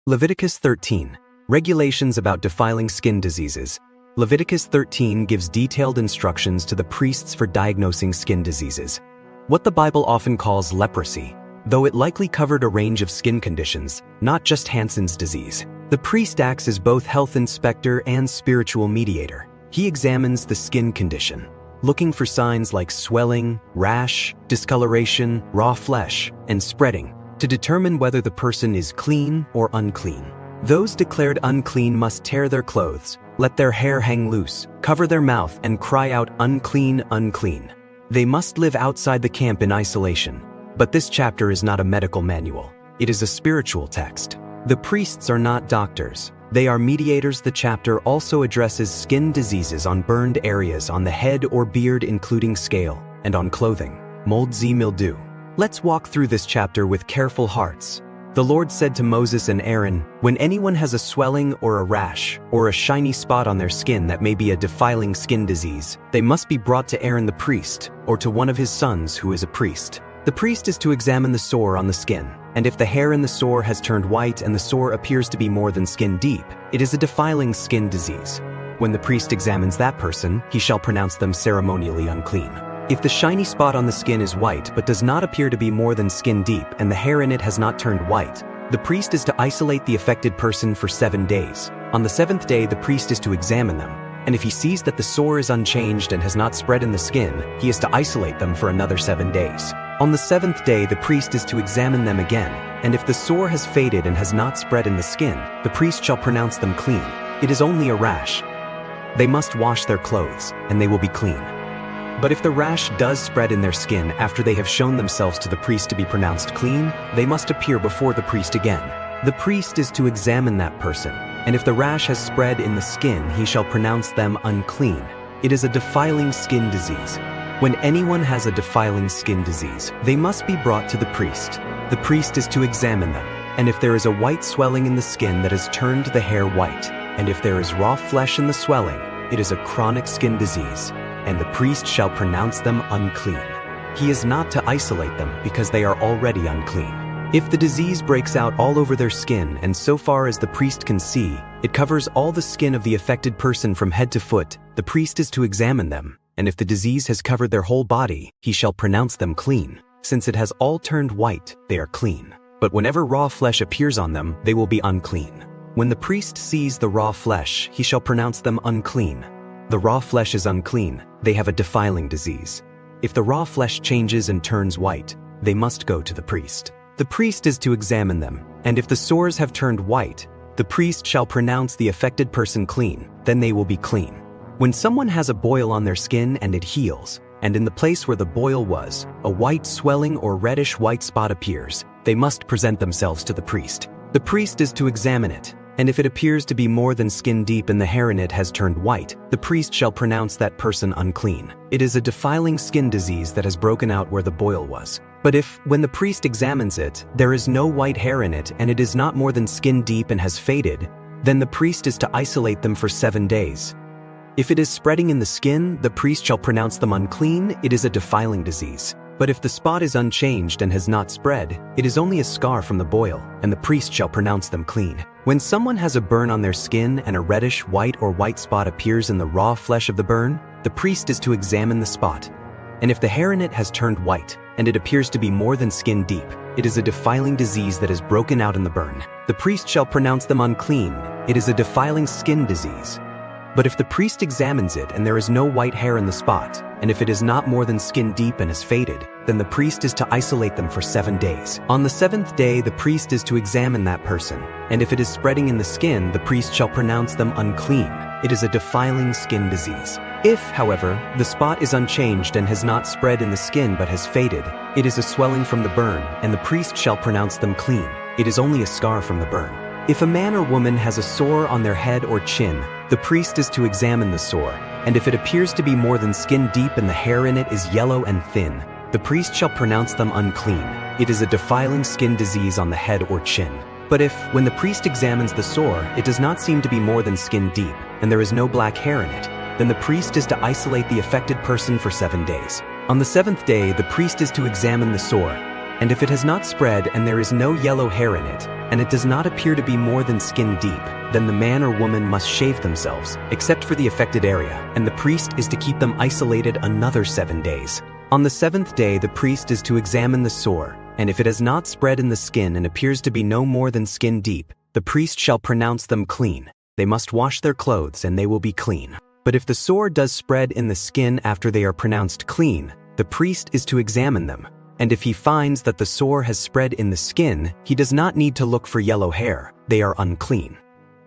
Leviticus 13. Regulations about defiling skin diseases. Leviticus 13 gives detailed instructions to the priests for diagnosing skin diseases. What the Bible often calls leprosy, though it likely covered a range of skin conditions, not just Hansen's disease. The priest acts as both health inspector and spiritual mediator. He examines the skin condition, looking for signs like swelling, rash, discoloration, raw flesh, and spreading, to determine whether the person is clean or unclean. Those declared unclean must tear their clothes, let their hair hang loose, cover their mouth, and cry out, "Unclean, unclean." They must live outside the camp in isolation. But this chapter is not a medical manual. It is a spiritual text. The priests are not doctors. They are mediators. The chapter also addresses skin diseases on burned areas on the head or beard, including scale, and on clothing, moldy mildew. Let's walk through this chapter with careful hearts. The Lord said to Moses and Aaron, "When anyone has a swelling or a rash or a shiny spot on their skin that may be a defiling skin disease, they must be brought to Aaron the priest or to one of his sons who is a priest. The priest is to examine the sore on the skin, and if the hair in the sore has turned white and the sore appears to be more than skin deep, it is a defiling skin disease. When the priest examines that person, he shall pronounce them ceremonially unclean. If the shiny spot on the skin is white but does not appear to be more than skin deep and the hair in it has not turned white, the priest is to isolate the affected person for 7 days. On the 7th day, the priest is to examine them, and if he sees that the sore is unchanged and has not spread in the skin, he is to isolate them for another 7 days. On the 7th day, the priest is to examine them again, and if the sore has faded and has not spread in the skin, the priest shall pronounce them clean. It is only a rash. They must wash their clothes, and they will be clean. But if the rash does spread in their skin after they have shown themselves to the priest to be pronounced clean, they must appear before the priest again. The priest is to examine that person, and if the rash has spread in the skin, he shall pronounce them unclean. It is a defiling skin disease. When anyone has a defiling skin disease, they must be brought to the priest. The priest is to examine them, and if there is a white swelling in the skin that has turned the hair white, and if there is raw flesh in the swelling, it is a chronic skin disease, and the priest shall pronounce them unclean. He is not to isolate them because they are already unclean. If the disease breaks out all over their skin, and so far as the priest can see, it covers all the skin of the affected person from head to foot, the priest is to examine them, and if the disease has covered their whole body, he shall pronounce them clean. Since it has all turned white, they are clean. But whenever raw flesh appears on them, they will be unclean. When the priest sees the raw flesh, he shall pronounce them unclean. The raw flesh is unclean. They have a defiling disease. If the raw flesh changes and turns white, they must go to the priest. The priest is to examine them, and if the sores have turned white, the priest shall pronounce the affected person clean, then they will be clean. When someone has a boil on their skin and it heals, and in the place where the boil was, a white swelling or reddish white spot appears, they must present themselves to the priest. The priest is to examine it, and if it appears to be more than skin deep and the hair in it has turned white, the priest shall pronounce that person unclean. It is a defiling skin disease that has broken out where the boil was. But if, when the priest examines it, there is no white hair in it and it is not more than skin deep and has faded, then the priest is to isolate them for 7 days. If it is spreading in the skin, the priest shall pronounce them unclean. It is a defiling disease. But if the spot is unchanged and has not spread, it is only a scar from the boil, and the priest shall pronounce them clean. When someone has a burn on their skin and a reddish white or white spot appears in the raw flesh of the burn, the priest is to examine the spot. And if the hair in it has turned white, and it appears to be more than skin deep, it is a defiling disease that has broken out in the burn. The priest shall pronounce them unclean. It is a defiling skin disease. But if the priest examines it and there is no white hair in the spot, and if it is not more than skin deep and has faded, then the priest is to isolate them for 7 days. On the 7th day, the priest is to examine that person, and if it is spreading in the skin, the priest shall pronounce them unclean. It is a defiling skin disease. If, however, the spot is unchanged and has not spread in the skin but has faded, it is a swelling from the burn, and the priest shall pronounce them clean. It is only a scar from the burn. If a man or woman has a sore on their head or chin, the priest is to examine the sore, and if it appears to be more than skin deep and the hair in it is yellow and thin, the priest shall pronounce them unclean. It is a defiling skin disease on the head or chin. But if, when the priest examines the sore, it does not seem to be more than skin deep, and there is no black hair in it, then the priest is to isolate the affected person for 7 days. On the 7th day, the priest is to examine the sore, And if it has not spread and there is no yellow hair in it, and it does not appear to be more than skin deep, then the man or woman must shave themselves, except for the affected area, and the priest is to keep them isolated another 7 days. On the 7th day, the priest is to examine the sore, and if it has not spread in the skin and appears to be no more than skin deep, the priest shall pronounce them clean. They must wash their clothes, and they will be clean. But if the sore does spread in the skin after they are pronounced clean, the priest is to examine them. And if he finds that the sore has spread in the skin, he does not need to look for yellow hair. They are unclean.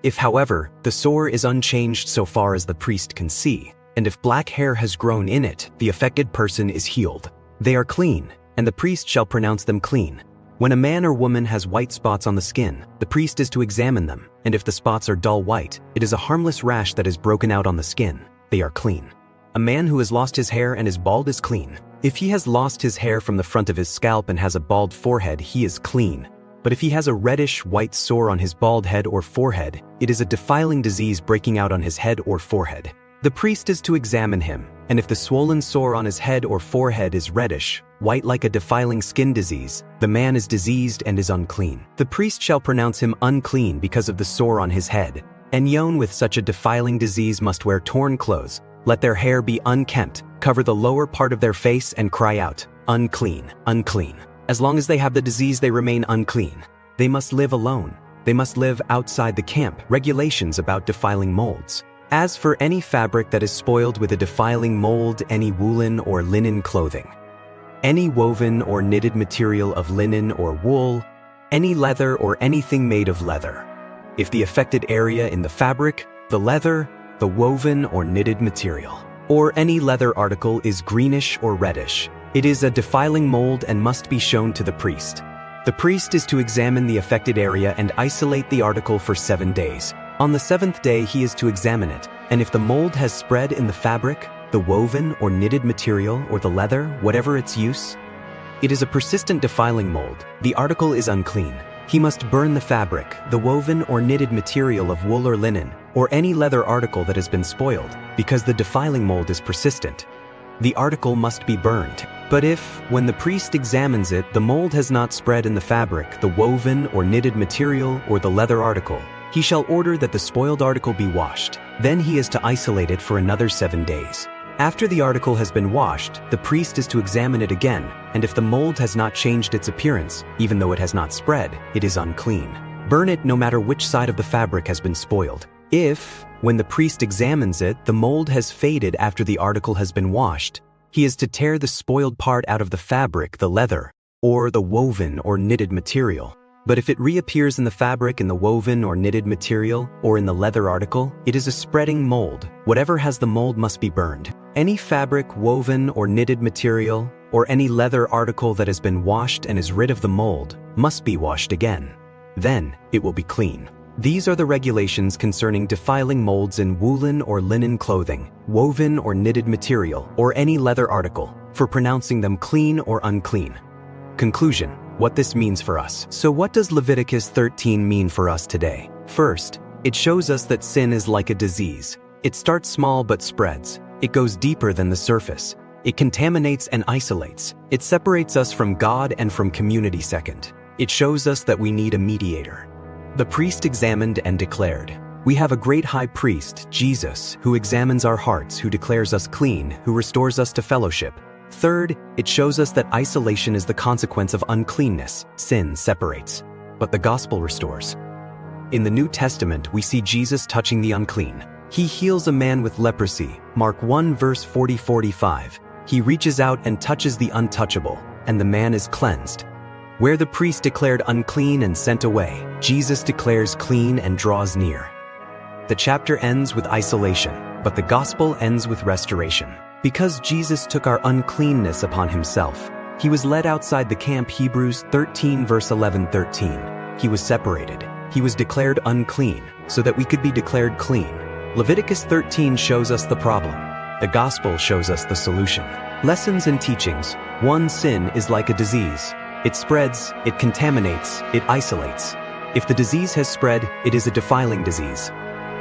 If, however, the sore is unchanged so far as the priest can see, and if black hair has grown in it, the affected person is healed. They are clean, and the priest shall pronounce them clean. When a man or woman has white spots on the skin, the priest is to examine them, and if the spots are dull white, it is a harmless rash that is broken out on the skin. They are clean. A man who has lost his hair and is bald is clean. If he has lost his hair from the front of his scalp and has a bald forehead, he is clean. But if he has a reddish white sore on his bald head or forehead, it is a defiling disease breaking out on his head or forehead. The priest is to examine him, and if the swollen sore on his head or forehead is reddish, white like a defiling skin disease, the man is diseased and is unclean. The priest shall pronounce him unclean because of the sore on his head. Anyone with such a defiling disease must wear torn clothes, let their hair be unkempt, cover the lower part of their face and cry out, unclean, unclean. As long as they have the disease, they remain unclean. They must live alone. They must live outside the camp. Regulations about defiling molds. As for any fabric that is spoiled with a defiling mold, any woolen or linen clothing, any woven or knitted material of linen or wool, any leather or anything made of leather. If the affected area in the fabric, the leather, the woven or knitted material, or any leather article is greenish or reddish, it is a defiling mold and must be shown to the priest. The priest is to examine the affected area and isolate the article for 7 days. On the 7th day he is to examine it, and if the mold has spread in the fabric, the woven or knitted material or the leather, whatever its use, it is a persistent defiling mold. The article is unclean. He must burn the fabric, the woven or knitted material of wool or linen, or any leather article that has been spoiled, because the defiling mold is persistent. The article must be burned. But if, when the priest examines it, the mold has not spread in the fabric, the woven or knitted material, or the leather article, he shall order that the spoiled article be washed. Then he is to isolate it for another 7 days. After the article has been washed, the priest is to examine it again, and if the mold has not changed its appearance, even though it has not spread, it is unclean. Burn it no matter which side of the fabric has been spoiled. If, when the priest examines it, the mold has faded after the article has been washed, he is to tear the spoiled part out of the fabric, the leather, or the woven or knitted material. But if it reappears in the fabric, in the woven or knitted material, or in the leather article, it is a spreading mold. Whatever has the mold must be burned. Any fabric, woven or knitted material, or any leather article that has been washed and is rid of the mold, must be washed again. Then it will be clean. These are the regulations concerning defiling molds in woolen or linen clothing, woven or knitted material, or any leather article, for pronouncing them clean or unclean. Conclusion: what this means for us. So what does Leviticus 13 mean for us today? First, it shows us that sin is like a disease. It starts small but spreads. It goes deeper than the surface. It contaminates and isolates. It separates us from God and from community. Second, it shows us that we need a mediator. The priest examined and declared. We have a great high priest, Jesus, who examines our hearts, who declares us clean, who restores us to fellowship. Third, it shows us that isolation is the consequence of uncleanness. Sin separates, but the gospel restores. In the New Testament, we see Jesus touching the unclean. He heals a man with leprosy, Mark 1 verse 40-45. He reaches out and touches the untouchable, and the man is cleansed. Where the priest declared unclean and sent away, Jesus declares clean and draws near. The chapter ends with isolation, but the gospel ends with restoration. Because Jesus took our uncleanness upon himself, he was led outside the camp. Hebrews 13 verse 11-13. He was separated. He was declared unclean, so that we could be declared clean. Leviticus 13 shows us the problem. The gospel shows us the solution. Lessons and teachings. 1. Sin is like a disease. It spreads, it contaminates, it isolates. If the disease has spread, it is a defiling disease.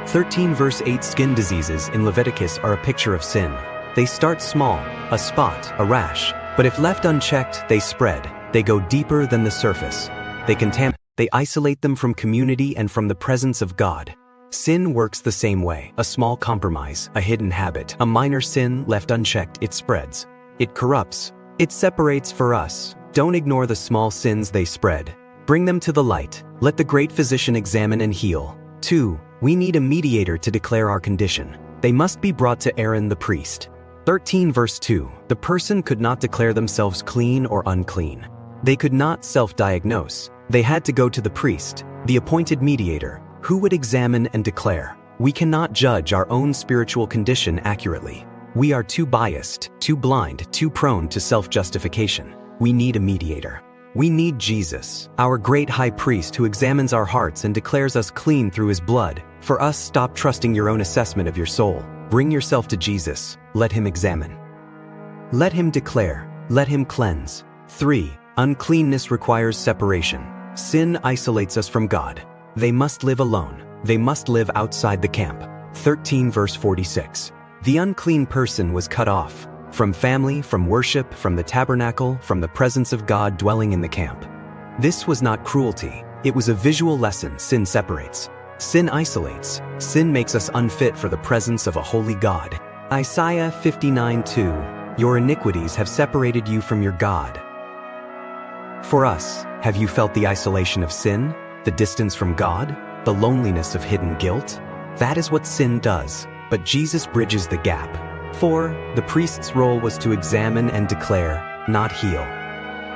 13 verse 8. Skin diseases in Leviticus are a picture of sin. They start small, a spot, a rash, but if left unchecked, they spread. They go deeper than the surface. They isolate them from community and from the presence of God. Sin works the same way. A small compromise, a hidden habit, a minor sin left unchecked, it spreads. It corrupts. It separates. For us, don't ignore the small sins they spread. Bring them to the light. Let the great physician examine and heal. 2. We need a mediator to declare our condition. They must be brought to Aaron the priest. 13 verse 2. The person could not declare themselves clean or unclean. They could not self-diagnose. They had to go to the priest, the appointed mediator, who would examine and declare. We cannot judge our own spiritual condition accurately. We are too biased, too blind, too prone to self-justification. We need a mediator. We need Jesus, our great high priest who examines our hearts and declares us clean through his blood. For us, stop trusting your own assessment of your soul. Bring yourself to Jesus. Let him examine. Let him declare. Let him cleanse. 3. Uncleanness requires separation. Sin isolates us from God. They must live alone. They must live outside the camp. 13 verse 46. The unclean person was cut off from family, from worship, from the tabernacle, from the presence of God dwelling in the camp. This was not cruelty. It was a visual lesson. Sin separates. Sin isolates. Sin makes us unfit for the presence of a holy God. Isaiah 59:2. Your iniquities have separated you from your God. For us, have you felt the isolation of sin, the distance from God, the loneliness of hidden guilt? That is what sin does, but Jesus bridges the gap. 4. The priest's role was to examine and declare, not heal.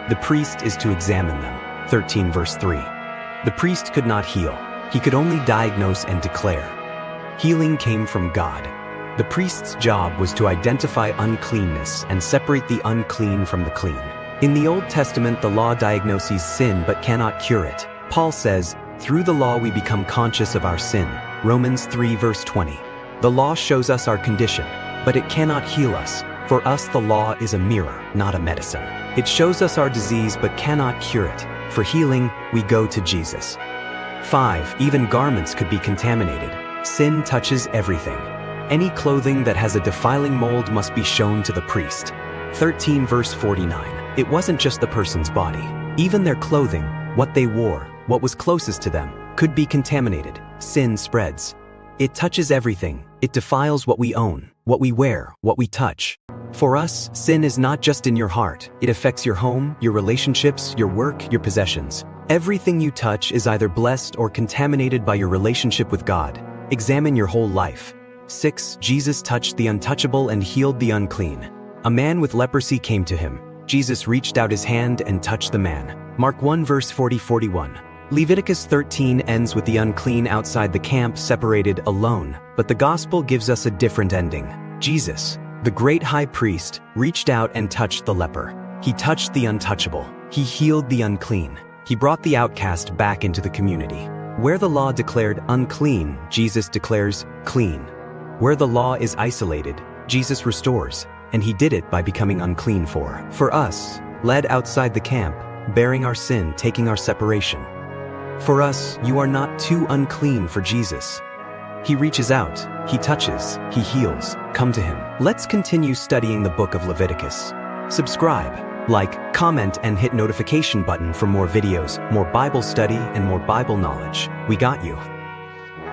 The priest is to examine them. 13 verse 3. The priest could not heal. He could only diagnose and declare. Healing came from God. The priest's job was to identify uncleanness and separate the unclean from the clean. In the Old Testament, the law diagnoses sin but cannot cure it. Paul says, through the law we become conscious of our sin. Romans 3 verse 20. The law shows us our condition, but it cannot heal us. For us, the law is a mirror, not a medicine. It shows us our disease but cannot cure it. For healing, we go to Jesus. 5. Even garments could be contaminated. Sin touches everything. Any clothing that has a defiling mold must be shown to the priest. 13 verse 49. It wasn't just the person's body. Even their clothing, what they wore, what was closest to them, could be contaminated. Sin spreads. It touches everything. It defiles what we own, what we wear, what we touch. For us, sin is not just in your heart. It affects your home, your relationships, your work, your possessions. Everything you touch is either blessed or contaminated by your relationship with God. Examine your whole life. 6. Jesus touched the untouchable and healed the unclean. A man with leprosy came to him. Jesus reached out his hand and touched the man. Mark 1 verse 40-41. Leviticus 13 ends with the unclean outside the camp, separated, alone. But the gospel gives us a different ending. Jesus, the great high priest, reached out and touched the leper. He touched the untouchable. He healed the unclean. He brought the outcast back into the community. Where the law declared unclean, Jesus declares clean. Where the law is isolated, Jesus restores. And he did it by becoming unclean for us, led outside the camp, bearing our sin, taking our separation. For us, you are not too unclean for Jesus. He reaches out, he touches, he heals. Come to him. Let's continue studying the book of Leviticus. Subscribe, like, comment, and hit notification button for more videos, more Bible study, and more Bible knowledge. We got you.